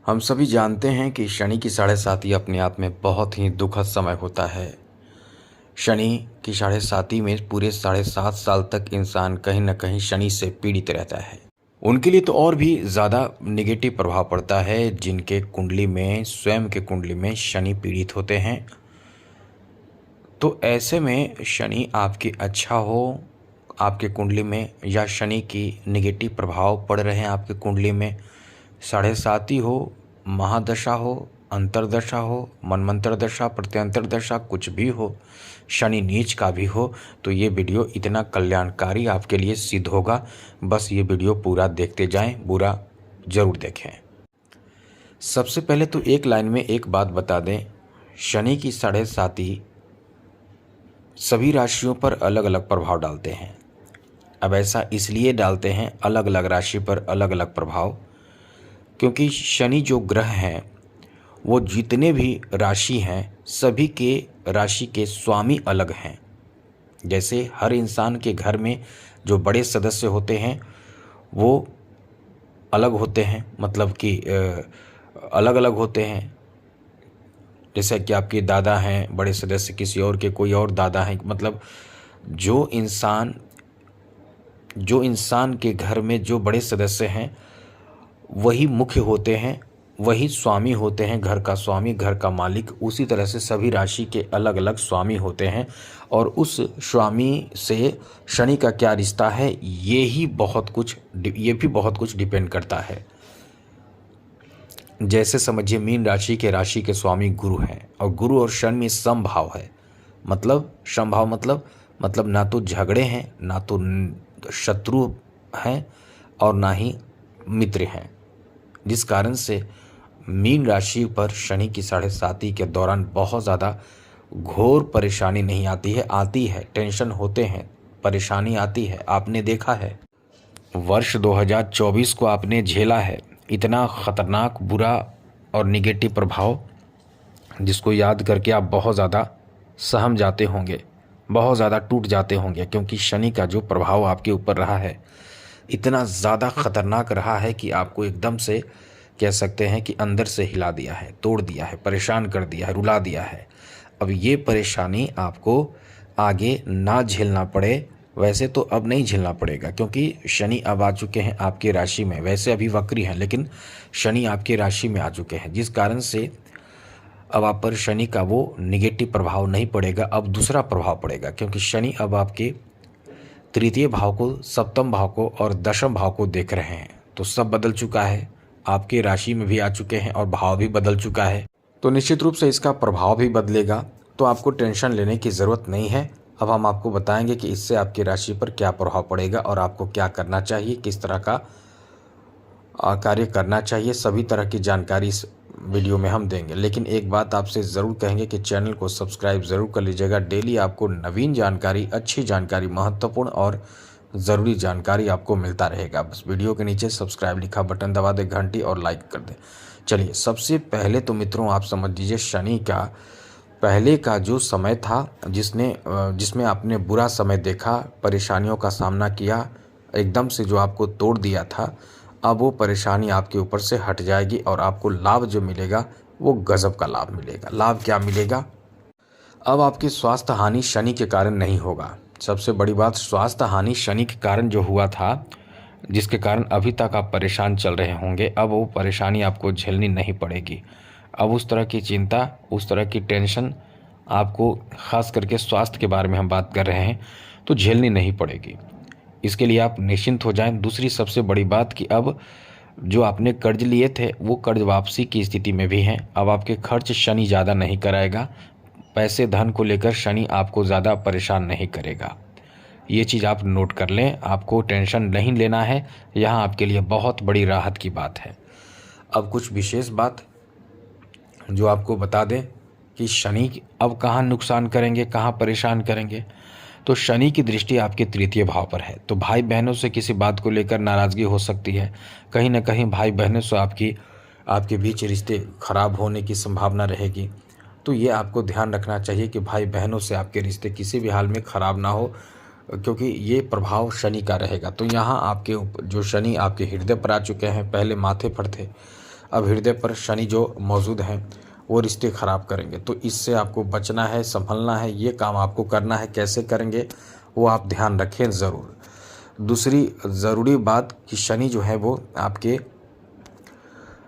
हम सभी जानते हैं कि शनि की साढ़े साती अपने आप में बहुत ही दुखद समय होता है। शनि की साढ़े साती में पूरे 7.5 साल तक इंसान कहीं न कहीं शनि से पीड़ित रहता है। उनके लिए तो और भी ज़्यादा नेगेटिव प्रभाव पड़ता है जिनके कुंडली में, स्वयं के कुंडली में शनि पीड़ित होते हैं। तो ऐसे में शनि आपकी अच्छा हो आपके कुंडली में, या शनि की नेगेटिव प्रभाव पड़ रहे हैं आपके कुंडली में, साढ़े साती हो, महादशा हो, अंतरदशा हो, मनमंत्र दशा, प्रत्यंतर दशा, कुछ भी हो, शनि नीच का भी हो, तो ये वीडियो इतना कल्याणकारी आपके लिए सिद्ध होगा। बस ये वीडियो पूरा देखते जाएं, पूरा ज़रूर देखें। सबसे पहले तो एक लाइन में एक बात बता दें, शनि की साढ़े साती सभी राशियों पर अलग अलग प्रभाव डालते हैं। अब ऐसा इसलिए डालते हैं अलग अलग राशि पर अलग अलग प्रभाव, क्योंकि शनि जो ग्रह हैं वो जितने भी राशि हैं सभी के राशि के स्वामी अलग हैं। जैसे हर इंसान के घर में जो बड़े सदस्य होते हैं वो अलग होते हैं, मतलब कि अलग अलग होते हैं। जैसे कि आपके दादा हैं बड़े सदस्य, किसी और के कोई और दादा हैं, मतलब जो इंसान के घर में जो बड़े सदस्य हैं वही मुख्य होते हैं, वही स्वामी होते हैं, घर का स्वामी, घर का मालिक। उसी तरह से सभी राशि के अलग अलग स्वामी होते हैं और उस स्वामी से शनि का क्या रिश्ता है ये भी बहुत कुछ डिपेंड करता है। जैसे समझिए मीन राशि के स्वामी गुरु हैं और गुरु और शनि में समभाव है। मतलब समभाव मतलब ना तो झगड़े हैं, ना तो शत्रु हैं और ना ही मित्र हैं, जिस कारण से मीन राशि पर शनि की साढ़े साती के दौरान बहुत ज़्यादा घोर परेशानी नहीं आती है, टेंशन होते हैं, परेशानी आती है। आपने देखा है वर्ष 2024 को आपने झेला है, इतना ख़तरनाक, बुरा और निगेटिव प्रभाव, जिसको याद करके आप बहुत ज़्यादा सहम जाते होंगे, बहुत ज़्यादा टूट जाते होंगे, क्योंकि शनि का जो प्रभाव आपके ऊपर रहा है इतना ज़्यादा ख़तरनाक रहा है कि आपको एकदम से कह सकते हैं कि अंदर से हिला दिया है, तोड़ दिया है, परेशान कर दिया है, रुला दिया है। अब ये परेशानी आपको आगे ना झेलना पड़े, वैसे तो अब नहीं झेलना पड़ेगा क्योंकि शनि अब आ चुके हैं आपकी राशि में। वैसे अभी वक्री हैं लेकिन शनि आपकी राशि में आ चुके हैं, जिस कारण से अब आप पर शनि का वो निगेटिव प्रभाव नहीं पड़ेगा, अब दूसरा प्रभाव पड़ेगा। क्योंकि शनि अब आपके तृतीय भाव को, सप्तम भाव को और दशम भाव को देख रहे हैं, तो सब बदल चुका है, आपकी राशि में भी आ चुके हैं और भाव भी बदल चुका है, तो निश्चित रूप से इसका प्रभाव भी बदलेगा। तो आपको टेंशन लेने की ज़रूरत नहीं है। अब हम आपको बताएंगे कि इससे आपकी राशि पर क्या प्रभाव पड़ेगा और आपको क्या करना चाहिए, किस तरह का कार्य करना चाहिए, सभी तरह की जानकारी इस वीडियो में हम देंगे। लेकिन एक बात आपसे ज़रूर कहेंगे कि चैनल को सब्सक्राइब ज़रूर कर लीजिएगा। डेली आपको नवीन जानकारी, अच्छी जानकारी, महत्वपूर्ण और ज़रूरी जानकारी आपको मिलता रहेगा। बस वीडियो के नीचे सब्सक्राइब लिखा बटन दबा दें, घंटी और लाइक कर दें। चलिए, सबसे पहले तो मित्रों आप समझ लीजिए शनि का पहले का जो समय था जिसमें आपने बुरा समय देखा, परेशानियों का सामना किया, एकदम से जो आपको तोड़ दिया था, अब वो परेशानी आपके ऊपर से हट जाएगी और आपको लाभ जो मिलेगा वो गजब का लाभ मिलेगा। लाभ क्या मिलेगा? अब आपकी स्वास्थ्य हानि शनि के कारण नहीं होगा। सबसे बड़ी बात, स्वास्थ्य हानि शनि के कारण जो हुआ था, जिसके कारण अभी तक आप परेशान चल रहे होंगे, अब वो परेशानी आपको झेलनी नहीं पड़ेगी। अब उस तरह की चिंता, उस तरह की टेंशन आपको, ख़ास करके स्वास्थ्य के बारे में हम बात कर रहे हैं, तो झेलनी नहीं पड़ेगी। इसके लिए आप निश्चिंत हो जाएं। दूसरी सबसे बड़ी बात कि अब जो आपने कर्ज लिए थे वो कर्ज वापसी की स्थिति में भी हैं। अब आपके खर्च शनि ज़्यादा नहीं कराएगा, पैसे धन को लेकर शनि आपको ज़्यादा परेशान नहीं करेगा। ये चीज़ आप नोट कर लें, आपको टेंशन नहीं लेना है, यहाँ आपके लिए बहुत बड़ी राहत की बात है। अब कुछ विशेष बात जो आपको बता दें कि शनि अब कहाँ नुकसान करेंगे, कहाँ परेशान करेंगे। तो शनि की दृष्टि आपके तृतीय भाव पर है, तो भाई बहनों से किसी बात को लेकर नाराज़गी हो सकती है। कहीं ना कहीं भाई बहनों से आपके बीच रिश्ते खराब होने की संभावना रहेगी। तो ये आपको ध्यान रखना चाहिए कि भाई बहनों से आपके रिश्ते किसी भी हाल में ख़राब ना हो, क्योंकि ये प्रभाव शनि का रहेगा। तो यहाँ आपके जो शनि आपके हृदय पर आ चुके हैं, पहले माथे पर थे, अब हृदय पर शनि जो मौजूद हैं वो रिश्ते ख़राब करेंगे, तो इससे आपको बचना है, संभलना है, ये काम आपको करना है। कैसे करेंगे वो आप ध्यान रखें ज़रूर। दूसरी ज़रूरी बात कि शनि जो है वो आपके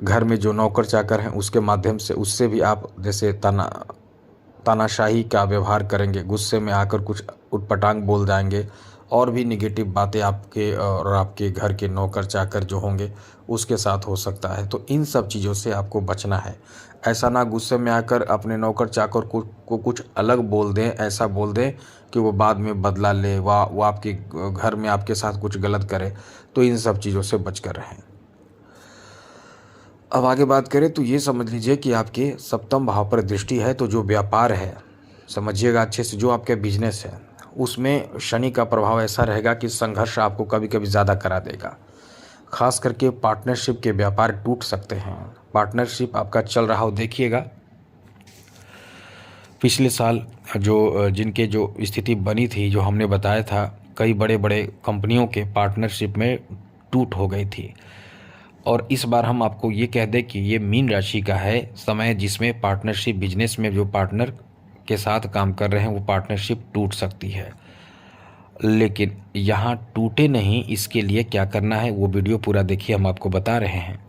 घर में जो नौकर चाकर हैं उसके माध्यम से, उससे भी आप जैसे तानाशाही का व्यवहार करेंगे, गुस्से में आकर कुछ उटपटांग बोल जाएंगे, और भी निगेटिव बातें आपके और आपके घर के नौकर चाकर जो होंगे उसके साथ हो सकता है। तो इन सब चीज़ों से आपको बचना है। ऐसा ना गुस्से में आकर अपने नौकर चाकर को कुछ अलग बोल दें, ऐसा बोल दें कि वो बाद में बदला ले, वो आपके घर में आपके साथ कुछ गलत करे। तो इन सब चीज़ों से बच कर रहें। अब आगे बात करें तो ये समझ लीजिए कि आपके सप्तम भाव पर दृष्टि है, तो जो व्यापार है, समझिएगा अच्छे से, जो आपका बिजनेस है उसमें शनि का प्रभाव ऐसा रहेगा कि संघर्ष आपको कभी कभी ज़्यादा करा देगा। खास करके पार्टनरशिप के व्यापार टूट सकते हैं। पार्टनरशिप आपका चल रहा हो, देखिएगा पिछले साल जिनके जो स्थिति बनी थी, जो हमने बताया था, कई बड़े बड़े कंपनियों के पार्टनरशिप में टूट हो गई थी। और इस बार हम आपको ये कह दें कि ये मीन राशि का है समय, जिसमें पार्टनरशिप बिजनेस में जो पार्टनर के साथ काम कर रहे हैं वो पार्टनरशिप टूट सकती है। लेकिन यहाँ टूटे नहीं, इसके लिए क्या करना है वो वीडियो पूरा देखिए, हम आपको बता रहे हैं।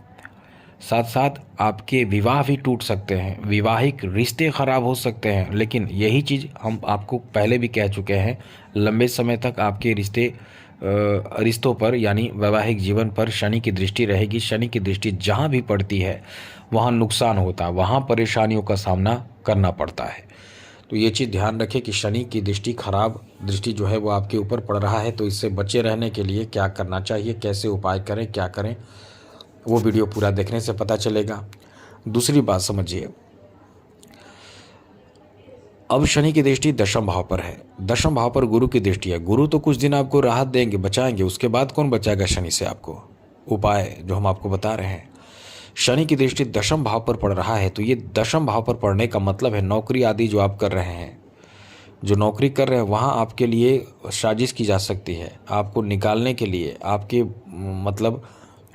साथ साथ आपके विवाह भी टूट सकते हैं, वैवाहिक रिश्ते ख़राब हो सकते हैं। लेकिन यही चीज़ हम आपको पहले भी कह चुके हैं, लंबे समय तक आपके रिश्तों पर यानी वैवाहिक जीवन पर शनि की दृष्टि रहेगी। शनि की दृष्टि जहाँ भी पड़ती है वहाँ नुकसान होता है, वहाँ परेशानियों का सामना करना पड़ता है। तो ये चीज़ ध्यान रखें कि शनि की दृष्टि, खराब दृष्टि जो है वो आपके ऊपर पड़ रहा है। तो इससे बचे रहने के लिए क्या करना चाहिए, कैसे उपाय करें, क्या करें, वो वीडियो पूरा देखने से पता चलेगा। दूसरी बात समझिए, अब शनि की दृष्टि दशम भाव पर है। दशम भाव पर गुरु की दृष्टि है। गुरु तो कुछ दिन आपको राहत देंगे, बचाएंगे, उसके बाद कौन बचाएगा शनि से आपको? उपाय जो हम आपको बता रहे हैं। शनि की दृष्टि दशम भाव पर पड़ रहा है, तो ये दशम भाव पर पड़ने का मतलब है नौकरी आदि जो आप कर रहे हैं, जो नौकरी कर रहे हैं वहाँ आपके लिए साजिश की जा सकती है। आपको निकालने के लिए, आपके मतलब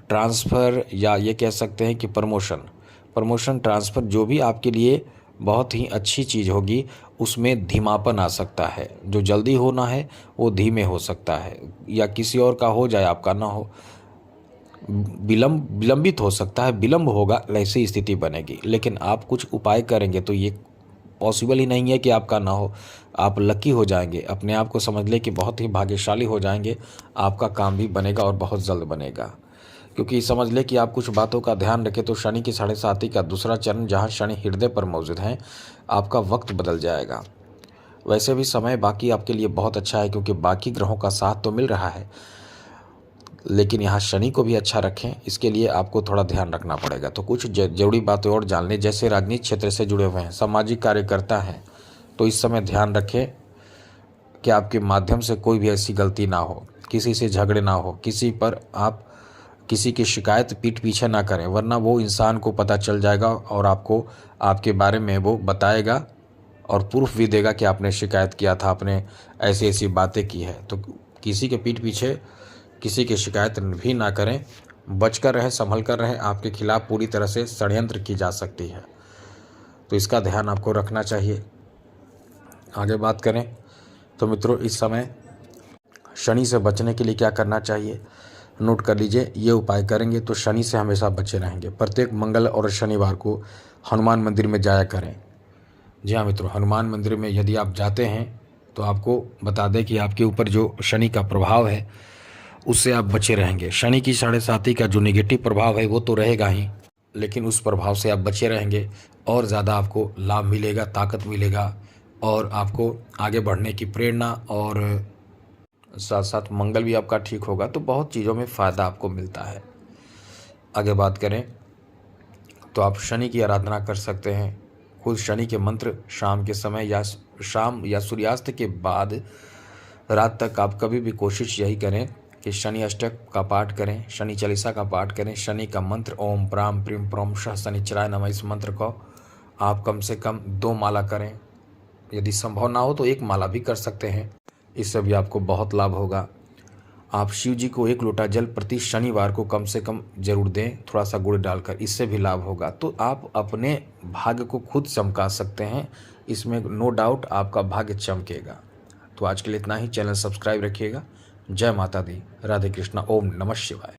ट्रांसफ़र, या ये कह सकते हैं कि प्रमोशन ट्रांसफ़र, जो भी आपके लिए बहुत ही अच्छी चीज़ होगी, उसमें धीमापन आ सकता है। जो जल्दी होना है वो धीमे हो सकता है, या किसी और का हो जाए, आपका ना हो, विलंबित हो सकता है, विलंब होगा, ऐसी स्थिति बनेगी। लेकिन आप कुछ उपाय करेंगे तो ये पॉसिबल ही नहीं है कि आपका ना हो। आप लकी हो जाएंगे, अपने आप को समझ ले कि बहुत ही भाग्यशाली हो जाएंगे। आपका काम भी बनेगा और बहुत जल्द बनेगा, क्योंकि समझ ले कि आप कुछ बातों का ध्यान रखें तो शनि की 7.5 का दूसरा चरण, जहाँ शनि हृदय पर मौजूद हैं, आपका वक्त बदल जाएगा। वैसे भी समय बाकी आपके लिए बहुत अच्छा है, क्योंकि बाकी ग्रहों का साथ तो मिल रहा है, लेकिन यहाँ शनि को भी अच्छा रखें, इसके लिए आपको थोड़ा ध्यान रखना पड़ेगा। तो कुछ जरूरी बातें और जान लें। जैसे राजनीतिक क्षेत्र से जुड़े हुए हैं, सामाजिक कार्यकर्ता हैं, तो इस समय ध्यान रखें कि आपके माध्यम से कोई भी ऐसी गलती ना हो, किसी से झगड़े ना हो, किसी की शिकायत पीठ पीछे ना करें, वरना वो इंसान को पता चल जाएगा और आपको आपके बारे में वो बताएगा और प्रूफ भी देगा कि आपने शिकायत किया था, आपने ऐसी ऐसी बातें की है। तो किसी के पीठ पीछे किसी की शिकायत भी ना करें, बच कर रहें, संभल कर रहें। आपके खिलाफ पूरी तरह से षड्यंत्र की जा सकती है, तो इसका ध्यान आपको रखना चाहिए। आगे बात करें तो मित्रों, इस समय शनि से बचने के लिए क्या करना चाहिए, नोट कर लीजिए। ये उपाय करेंगे तो शनि से हमेशा बचे रहेंगे। प्रत्येक मंगल और शनिवार को हनुमान मंदिर में जाया करें। जी हाँ मित्रों, हनुमान मंदिर में यदि आप जाते हैं तो आपको बता दें कि आपके ऊपर जो शनि का प्रभाव है उससे आप बचे रहेंगे। शनि की 7.5 का जो नेगेटिव प्रभाव है वो तो रहेगा ही, लेकिन उस प्रभाव से आप बचे रहेंगे और ज़्यादा आपको लाभ मिलेगा, ताकत मिलेगा, और आपको आगे बढ़ने की प्रेरणा, और साथ साथ मंगल भी आपका ठीक होगा। तो बहुत चीज़ों में फ़ायदा आपको मिलता है। आगे बात करें तो आप शनि की आराधना कर सकते हैं। खुद शनि के मंत्र शाम के समय या सूर्यास्त के बाद रात तक आप कभी भी कोशिश यही करें कि शनि अष्टक का पाठ करें, शनि चालीसा का पाठ करें, शनि का मंत्र ओम प्राम प्रीम प्रोम शः शनिचराय नमः, इस मंत्र को आप कम से कम 2 माला करें। यदि संभव ना हो तो 1 माला भी कर सकते हैं, इससे भी आपको बहुत लाभ होगा। आप शिव जी को 1 लोटा जल प्रति शनिवार को कम से कम जरूर दें, थोड़ा सा गुड़ डालकर, इससे भी लाभ होगा। तो आप अपने भाग्य को खुद चमका सकते हैं, इसमें नो डाउट आपका भाग्य चमकेगा। तो आज के लिए इतना ही। चैनल सब्सक्राइब रखिएगा। जय माता दी, राधे कृष्णा, ओम नमः शिवाय।